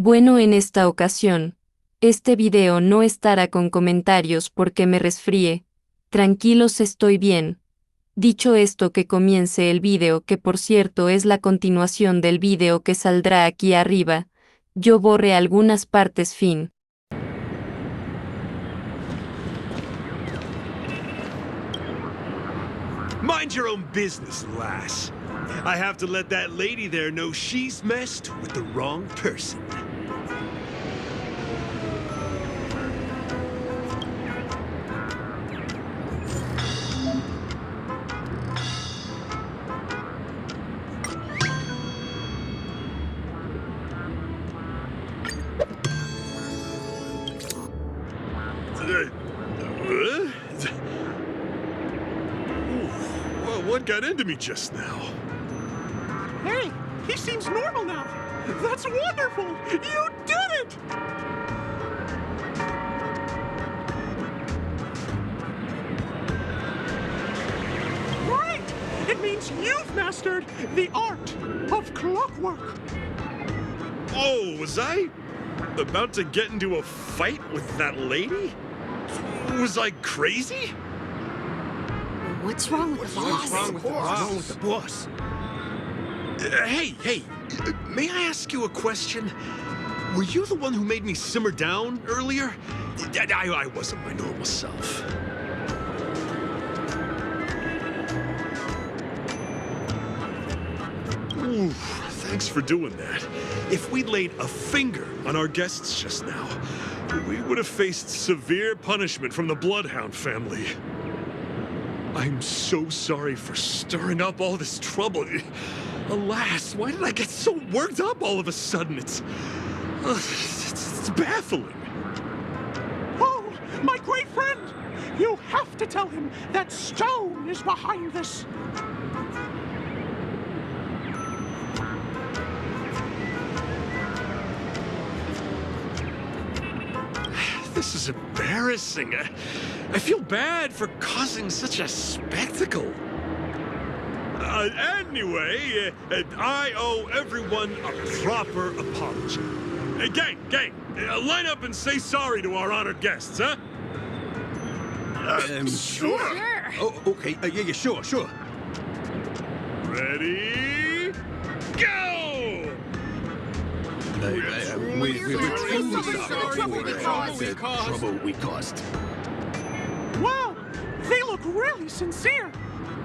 Bueno, en esta ocasión, este video no estará con comentarios porque me resfrié. Tranquilos, estoy bien. Dicho esto, que comience el video, que por cierto es la continuación del video que saldrá aquí arriba. Yo borré algunas partes fin. Mind your own business, lass. I have to let that lady there know she's messed with the wrong person. What got into me just now? Hey, he seems normal now. That's wonderful! You did it! Right! It means you've mastered the art of clockwork. Oh, was I about to get into a fight with that lady? Was I crazy? What's wrong with the boss? What's wrong with the boss? Hey, may I ask you a question? Were you the one who made me simmer down earlier? I wasn't my normal self. Ooh, thanks for doing that. If we'd laid a finger on our guests just now, we would have faced severe punishment from the Bloodhound family. I'm so sorry for stirring up all this trouble. Alas, why did I get so worked up all of a sudden? It's baffling. Oh, my great friend! You have to tell him that Stone is behind this. This is embarrassing. I feel bad for causing such a spectacle. Anyway, I owe everyone a proper apology. Gang, line up and say sorry to our honored guests, huh? Sure. Oh, okay. Yeah, sure. Ready? Go! We're truly sorry for the trouble we caused. Wow, they look really sincere.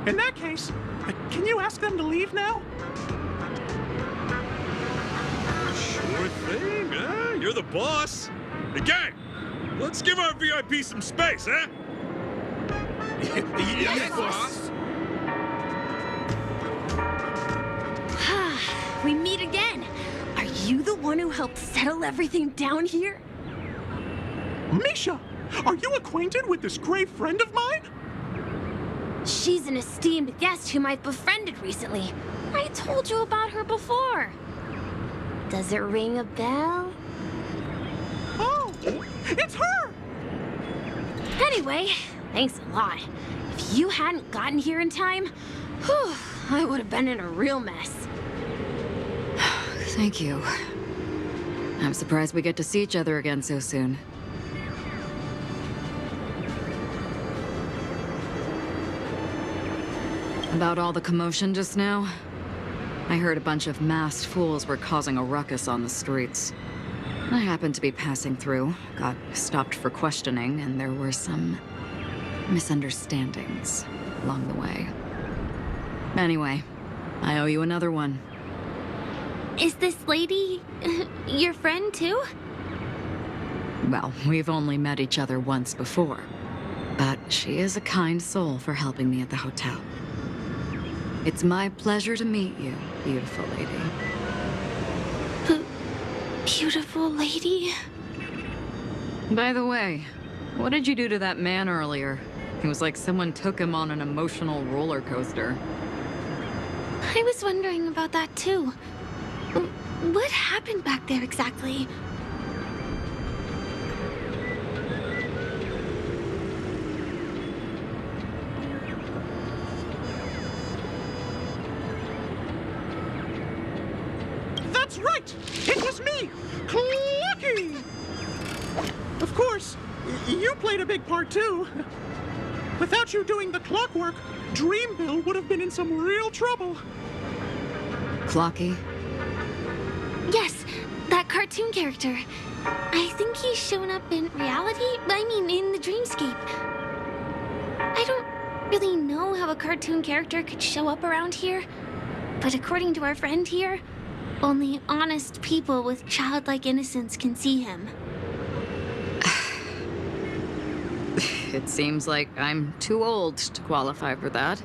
In that case, can you ask them to leave now? Sure thing, huh? You're the boss. Hey, gang, let's give our VIP some space, huh? Yes, boss. We meet again. Are you the one who helped settle everything down here? Misha, are you acquainted with this great friend of mine? She's an esteemed guest whom I've befriended recently. I told you about her before. Does it ring a bell? Oh, it's her! Anyway, thanks a lot. If you hadn't gotten here in time, whew, I would have been in a real mess. Thank you. I'm surprised we get to see each other again so soon. About all the commotion just now? I heard a bunch of masked fools were causing a ruckus on the streets. I happened to be passing through, got stopped for questioning, and there were some misunderstandings along the way. Anyway, I owe you another one. Is this lady your friend too? Well, we've only met each other once before, but she is a kind soul for helping me at the hotel. It's my pleasure to meet you, beautiful lady. Beautiful lady? By the way, what did you do to that man earlier? It was like someone took him on an emotional roller coaster. I was wondering about that too. What happened back there exactly? That's right! It was me! Clockwork! You played a big part too. Without you doing the clockwork, Dreamville would have been in some real trouble. Clocky? Yes, that cartoon character. I think he's shown up in reality. I mean, in the dreamscape. I don't really know how a cartoon character could show up around here, but according to our friend here, only honest people with childlike innocence can see him. It seems like I'm too old to qualify for that.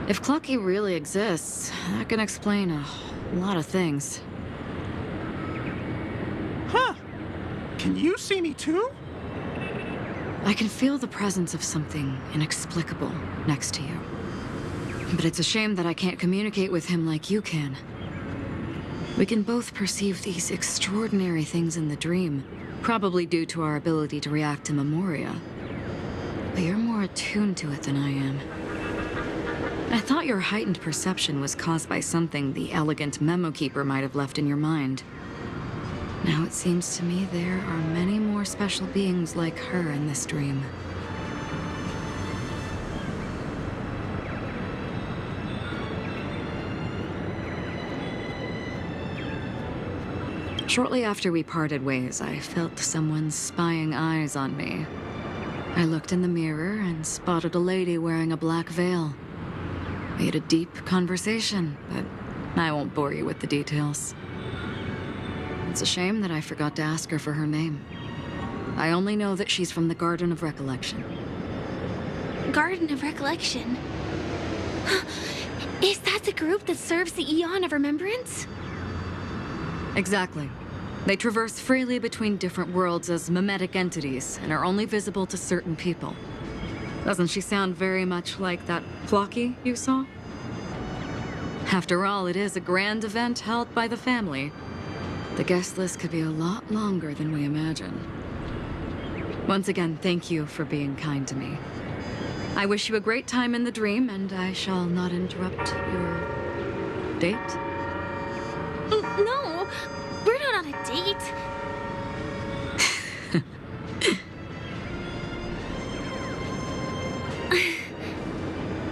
If Clocky really exists, that can explain a lot of things. Huh. Can you see me too? I can feel the presence of something inexplicable next to you. But it's a shame that I can't communicate with him like you can. We can both perceive these extraordinary things in the dream, probably due to our ability to react to memoria. But you're more attuned to it than I am. I thought your heightened perception was caused by something the elegant memo keeper might have left in your mind. Now it seems to me there are many more special beings like her in this dream. Shortly after we parted ways, I felt someone's spying eyes on me. I looked in the mirror and spotted a lady wearing a black veil. We had a deep conversation, but I won't bore you with the details. It's a shame that I forgot to ask her for her name. I only know that she's from the Garden of Recollection. Garden of Recollection? Is that the group that serves the Eon of Remembrance? Exactly. They traverse freely between different worlds as mimetic entities and are only visible to certain people. Doesn't she sound very much like that Clocky you saw? After all, it is a grand event held by the family. The guest list could be a lot longer than we imagine. Once again, thank you for being kind to me. I wish you a great time in the dream, and I shall not interrupt your date. No, we're not on a date.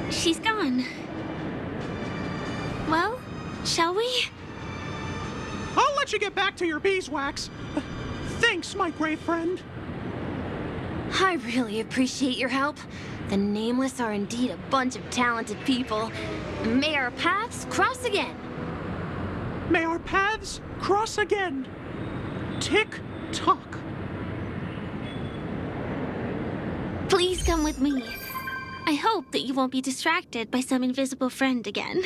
She's gone. Well, shall we? I'll let you get back to your beeswax. Thanks, my great friend. I really appreciate your help. The Nameless are indeed a bunch of talented people. May our paths cross again. May our paths cross again. Tick-tock. Please come with me. I hope that you won't be distracted by some invisible friend again.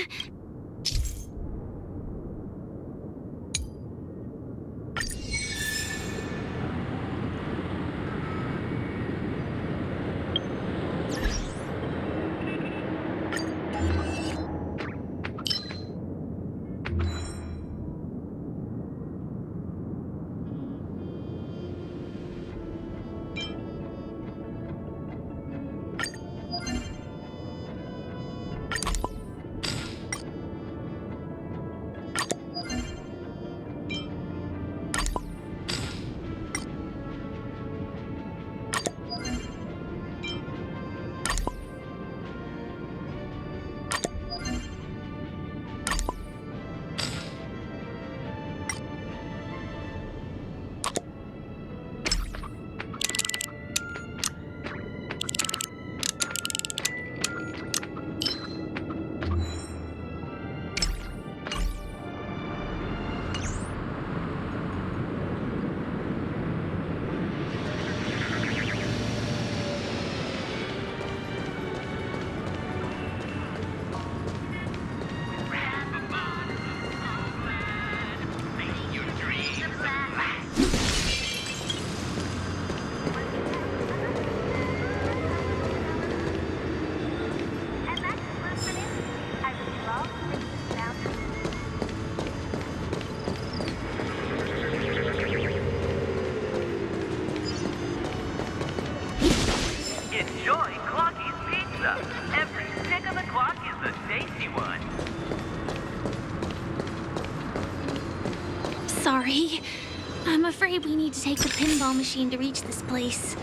I'm afraid we need to take the pinball machine to reach this place.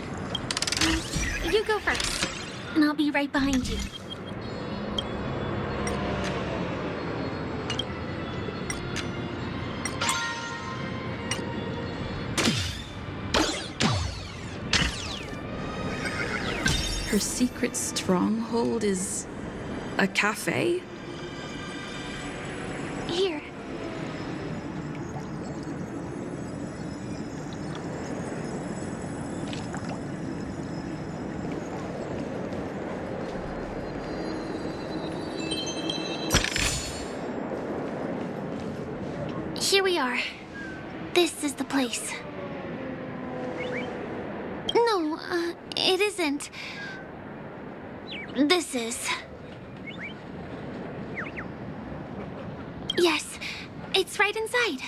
You go first, and I'll be right behind you. Her secret stronghold is a cafe? Here. Here we are. This is the place. No, it isn't. This is. Yes, it's right inside.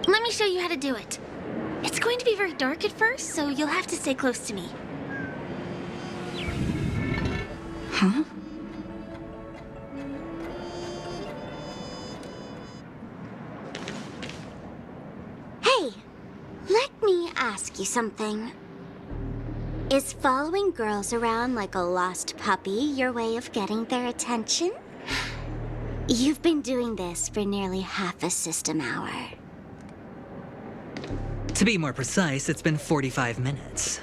Let me show you how to do it. It's going to be very dark at first, so you'll have to stay close to me. Huh? Hey, let me ask you something. Is following girls around like a lost puppy your way of getting their attention? You've been doing this for nearly half a system hour. To be more precise, it's been 45 minutes.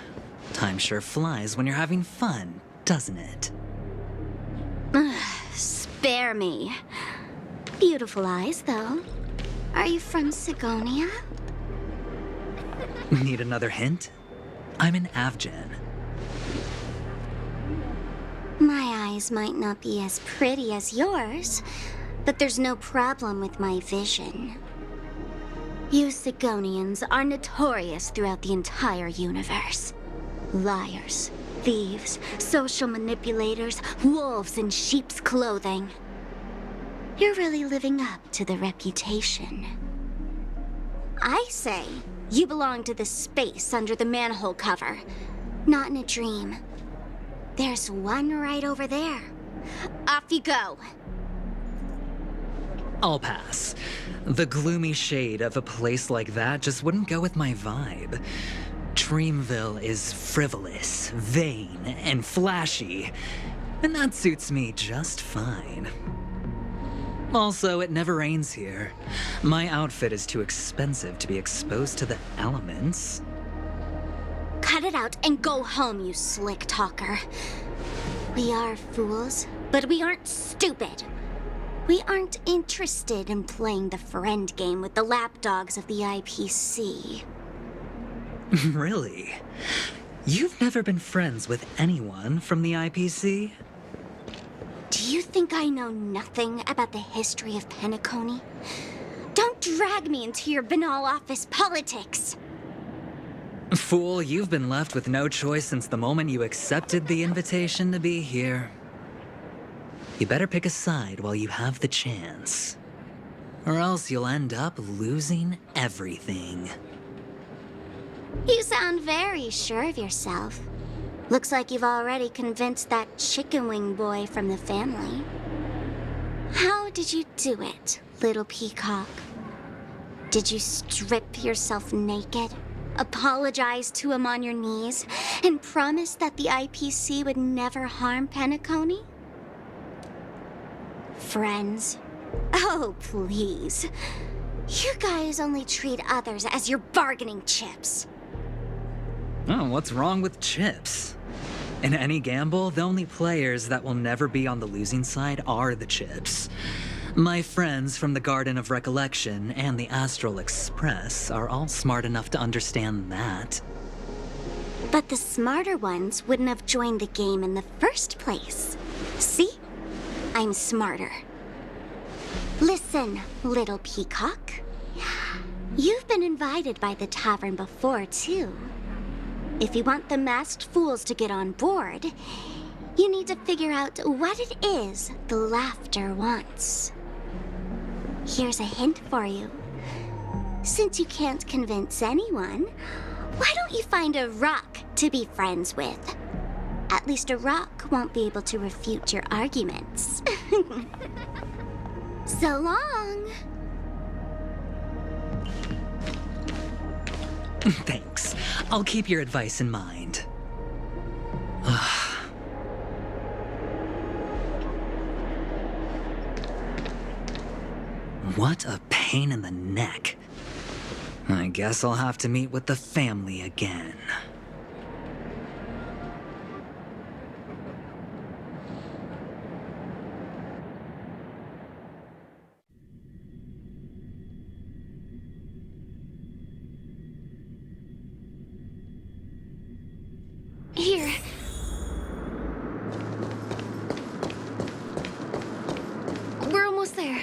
Time sure flies when you're having fun, doesn't it? Spare me. Beautiful eyes, though. Are you from Sigonia? Need another hint? I'm an Avgen. My eyes might not be as pretty as yours, but there's no problem with my vision. You Sigonians are notorious throughout the entire universe. Liars, thieves, social manipulators, wolves in sheep's clothing. You're really living up to the reputation. I say, you belong to the space under the manhole cover, not in a dream. There's one right over there. Off you go. I'll pass. The gloomy shade of a place like that just wouldn't go with my vibe. Dreamville is frivolous, vain, and flashy, and that suits me just fine. Also, it never rains here. My outfit is too expensive to be exposed to the elements. Cut it out and go home, you slick talker. We are fools, but we aren't stupid. We aren't interested in playing the friend game with the lapdogs of the IPC. Really? You've never been friends with anyone from the IPC? Do you think I know nothing about the history of Penacony? Don't drag me into your banal office politics! Fool, you've been left with no choice since the moment you accepted the invitation to be here. You better pick a side while you have the chance. Or else you'll end up losing everything. You sound very sure of yourself. Looks like you've already convinced that chicken wing boy from the family. How did you do it, little peacock? Did you strip yourself naked, apologize to him on your knees, and promise that the IPC would never harm Penacony? Friends? Oh, please. You guys only treat others as your bargaining chips. Oh, what's wrong with chips? In any gamble, the only players that will never be on the losing side are the chips. My friends from the Garden of Recollection and the Astral Express are all smart enough to understand that. But the smarter ones wouldn't have joined the game in the first place. See? I'm smarter. Listen, little peacock. You've been invited by the tavern before, too. If you want the masked fools to get on board, you need to figure out what it is the laughter wants. Here's a hint for you. Since you can't convince anyone, why don't you find a rock to be friends with? At least a rock won't be able to refute your arguments. So long. Thanks. I'll keep your advice in mind. What a pain in the neck. I guess I'll have to meet with the family again. Here. We're almost there.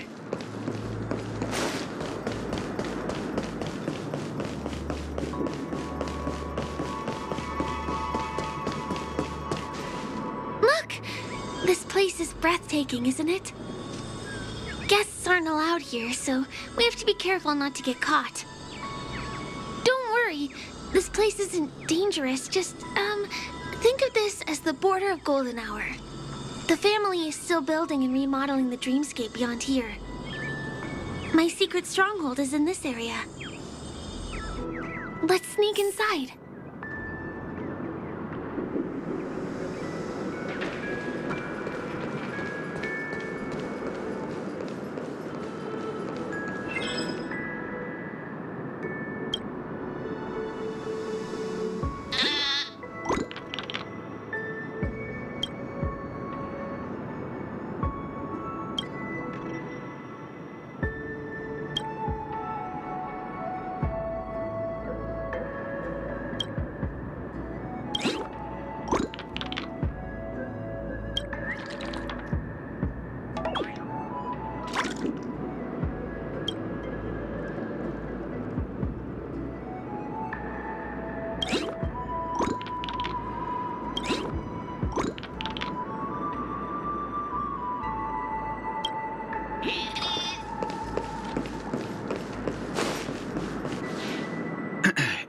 Look! This place is breathtaking, isn't it? Guests aren't allowed here, so we have to be careful not to get caught. Don't worry. This place isn't dangerous, just, think of this as the border of Golden Hour. The family is still building and remodeling the dreamscape beyond here. My secret stronghold is in this area. Let's sneak inside.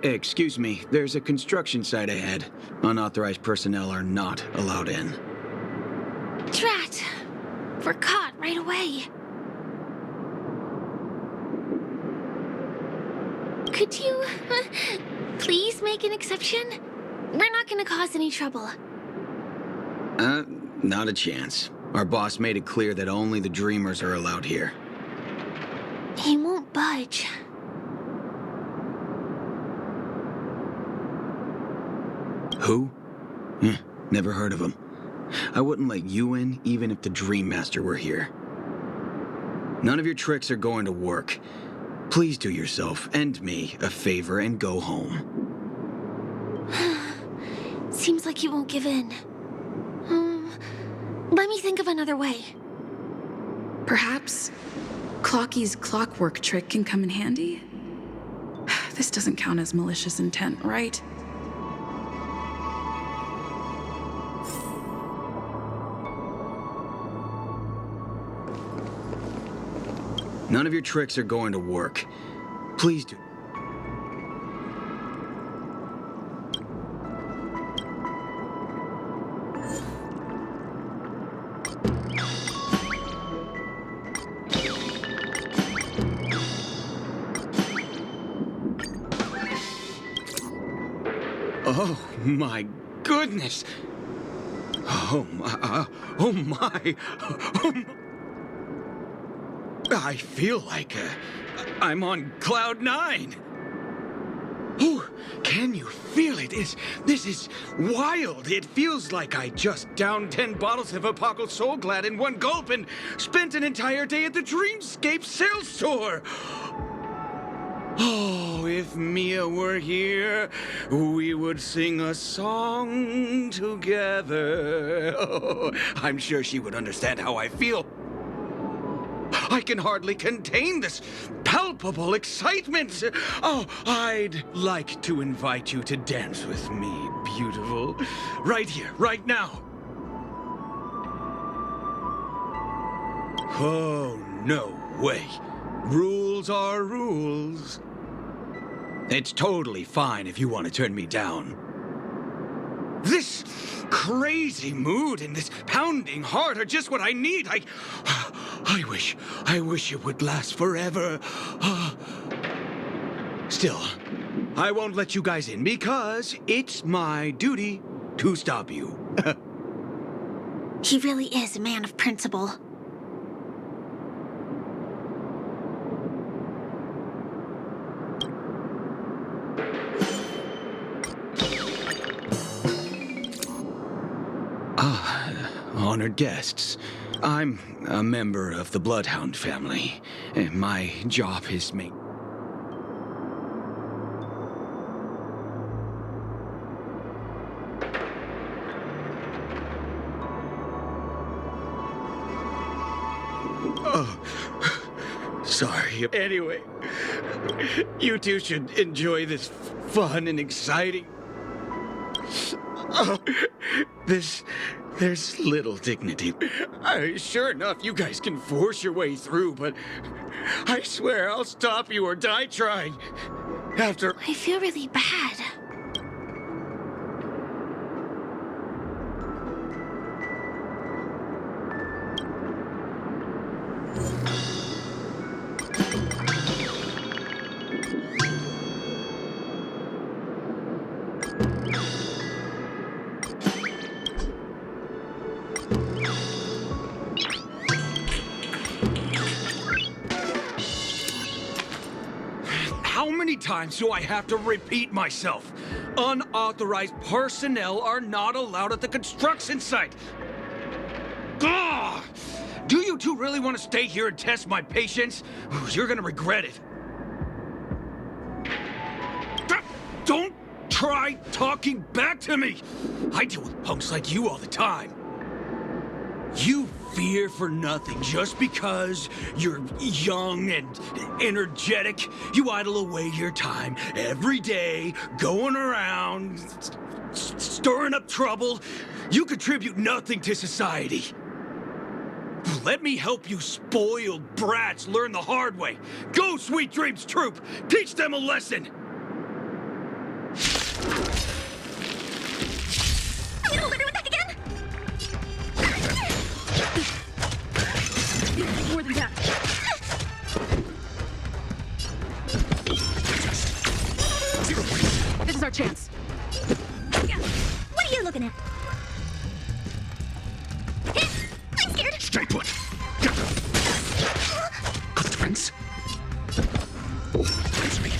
Excuse me, there's a construction site ahead. Unauthorized personnel are not allowed in. Drat! We're caught right away. Could you, please make an exception? We're not gonna cause any trouble. Not a chance. Our boss made it clear that only the dreamers are allowed here. He won't budge. Who? Never heard of him. I wouldn't let you in, even if the Dream Master were here. None of your tricks are going to work. Please do yourself and me a favor and go home. Seems like he won't give in. Let me think of another way. Perhaps Clocky's clockwork trick can come in handy? This doesn't count as malicious intent, right? None of your tricks are going to work. Please do. Oh my goodness! Oh my! Oh my! Oh my! I feel like I'm on cloud 9. Oh, can you feel it? This is wild. It feels like I just downed 10 bottles of Apocal Soul Glad in one gulp and spent an entire day at the Dreamscape sales store. Oh, if Mia were here, we would sing a song together. Oh, I'm sure she would understand how I feel. I can hardly contain this palpable excitement. Oh, I'd like to invite you to dance with me, beautiful. Right here, right now. Oh, no way. Rules are rules. It's totally fine if you want to turn me down. This crazy mood and this pounding heart are just what I need. I wish it would last forever. Still, I won't let you guys in because it's my duty to stop you. He really is a man of principle. Honored guests. I'm a member of the Bloodhound family. My job is make... Oh, sorry. Anyway, you two should enjoy this fun and exciting... Oh, there's little dignity. Sure enough, you guys can force your way through, but I swear I'll stop you or die trying. After... I feel really bad. How many times do I have to repeat myself? Unauthorized personnel are not allowed at the construction site. Ugh! Do you two really want to stay here and test my patience? You're gonna regret it. Don't try talking back to me! I deal with punks like you all the time. You fear for nothing just because you're young and energetic. You idle away your time every day, going around, stirring up trouble. You contribute nothing to society. Let me help you spoiled brats learn the hard way. Go, Sweet Dreams Troop! Teach them a lesson! I'm gonna litter with that again! More than that. This is our chance. What are you looking at? I'm scared. Stay put. Get them. Cut the fence. Answer me.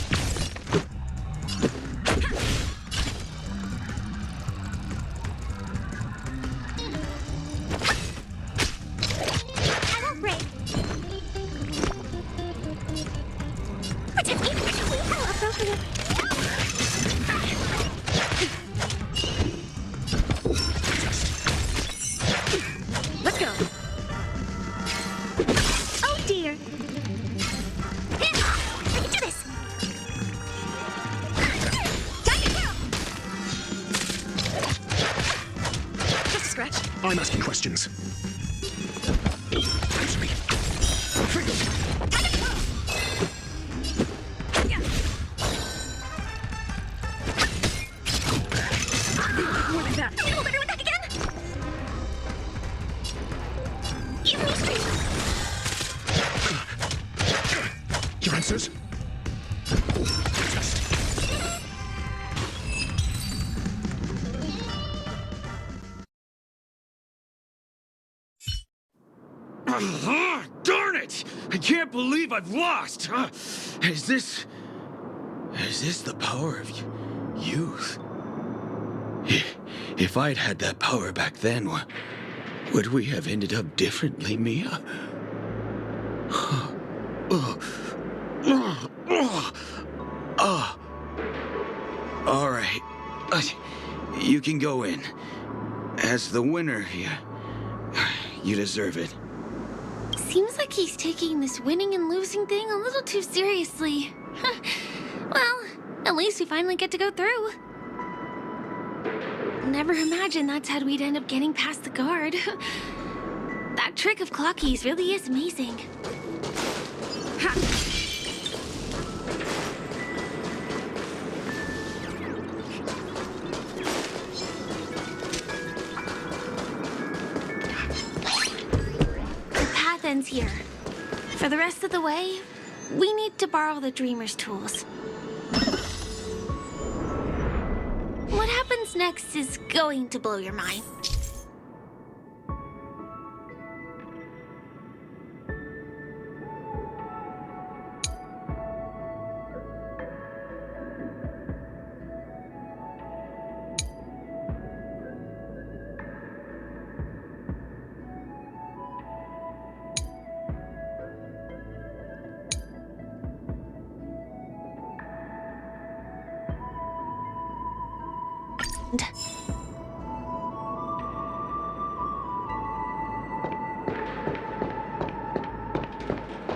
I won't break. Protect me. How appropriate. Let's go. Oh dear. I can do this. Time to go. Just a scratch. I'm asking questions. Answer me. More than that. I'm gonna litter with that again. Give me strength. Your answers? Darn it! I can't believe I've lost! Is this the power of youth? If I'd had that power back then, would we have ended up differently, Mia? All right. You can go in. As the winner, you deserve it. Seems like he's taking this winning and losing thing a little too seriously. Well, at least we finally get to go through. Never imagined that's how we'd end up getting past the guard. That trick of Clocky's really is amazing. here. For the rest of the way, we need to borrow the Dreamer's tools. What happens next is going to blow your mind.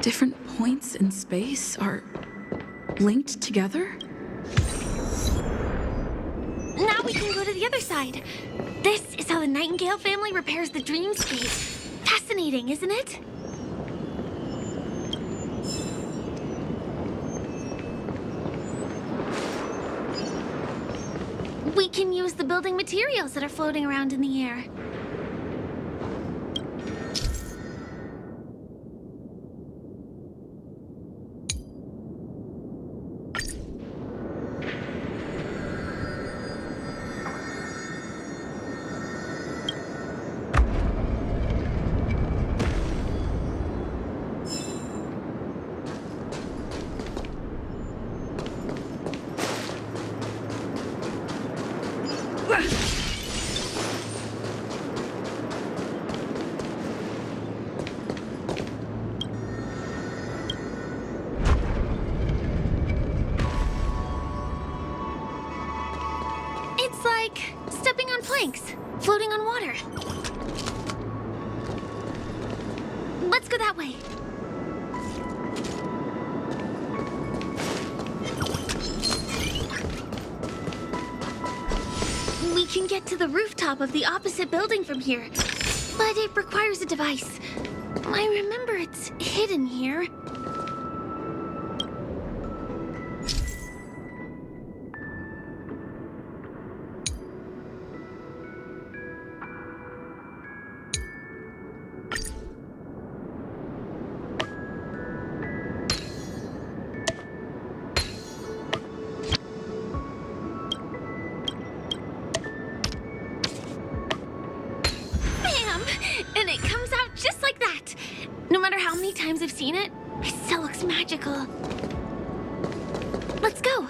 Different points in space are linked together? Now we can go to the other side. This is how the Nightingale family repairs the dreamscape. Fascinating, isn't it? We can use the building materials that are floating around in the air. It's like stepping on planks, floating on water. Let's go that way. We can get to the rooftop of the opposite building from here, but it requires a device. I remember it's hidden here. And it comes out just like that. No matter how many times I've seen it, it still looks magical. Let's go.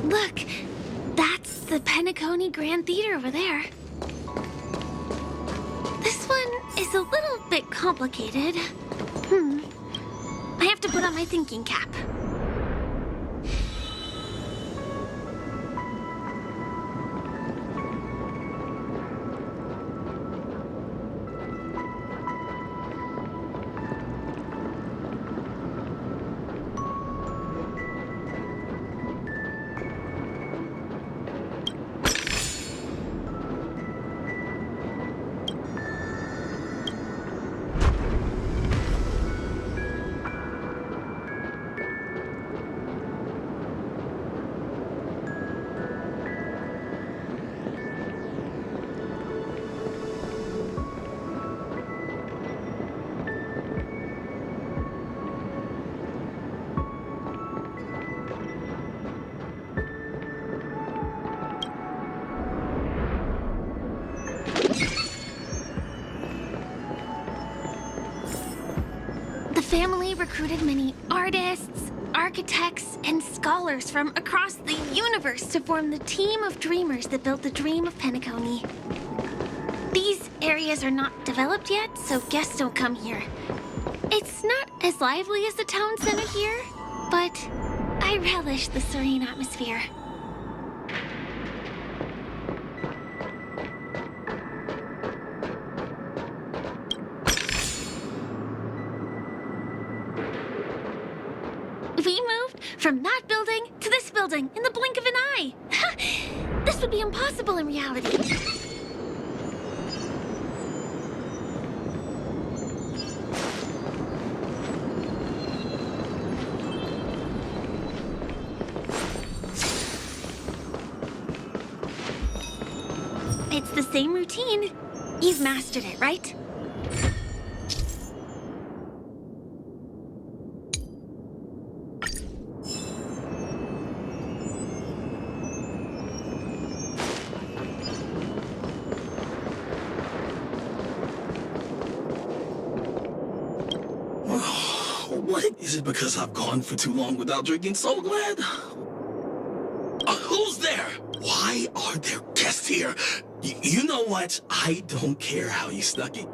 Look, that's the Penacony Grand Theater over there. This one is a little bit complicated. I have to put on my thinking cap. family recruited many artists, architects, and scholars from across the universe to form the team of dreamers that built the dream of Penacony. These areas are not developed yet, so guests don't come here. It's not as lively as the town center here, but I relish the serene atmosphere. We moved from that building to this building in the blink of an eye. This would be impossible in reality. It's the same routine. You've mastered it, right? What? Is it because I've gone for too long without drinking so glad? Who's there? Why are there guests here? You know what? I don't care how you snuck it.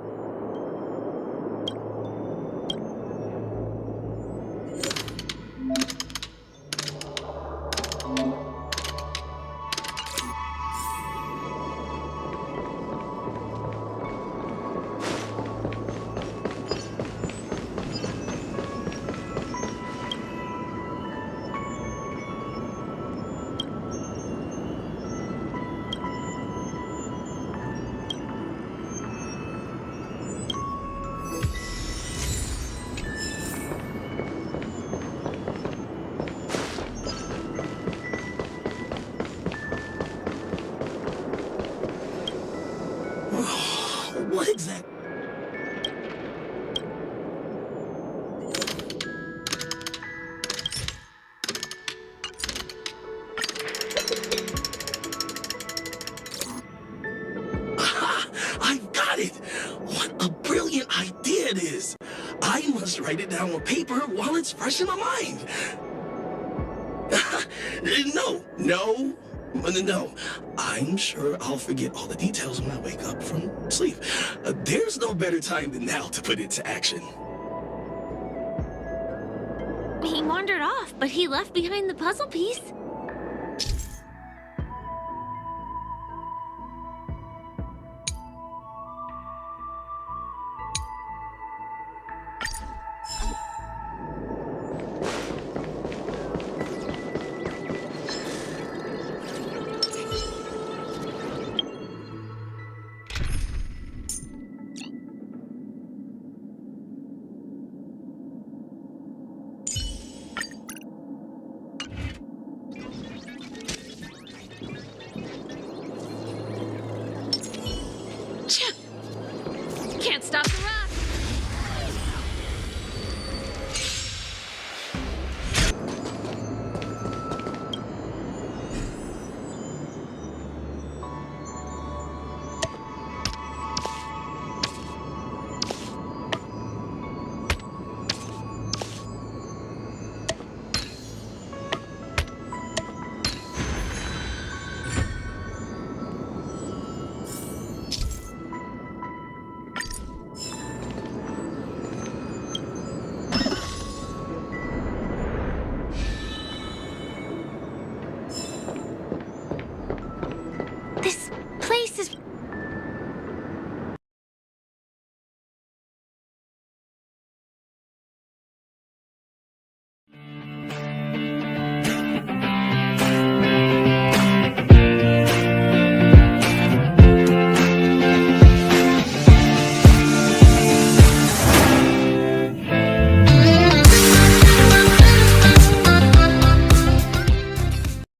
What exactly? I got it! What a brilliant idea it is! I must write it down on paper while it's fresh in my mind. No. I'm sure I'll forget all the details when I wake up from sleep. There's no better time than now to put it to action. He wandered off, but he left behind the puzzle piece.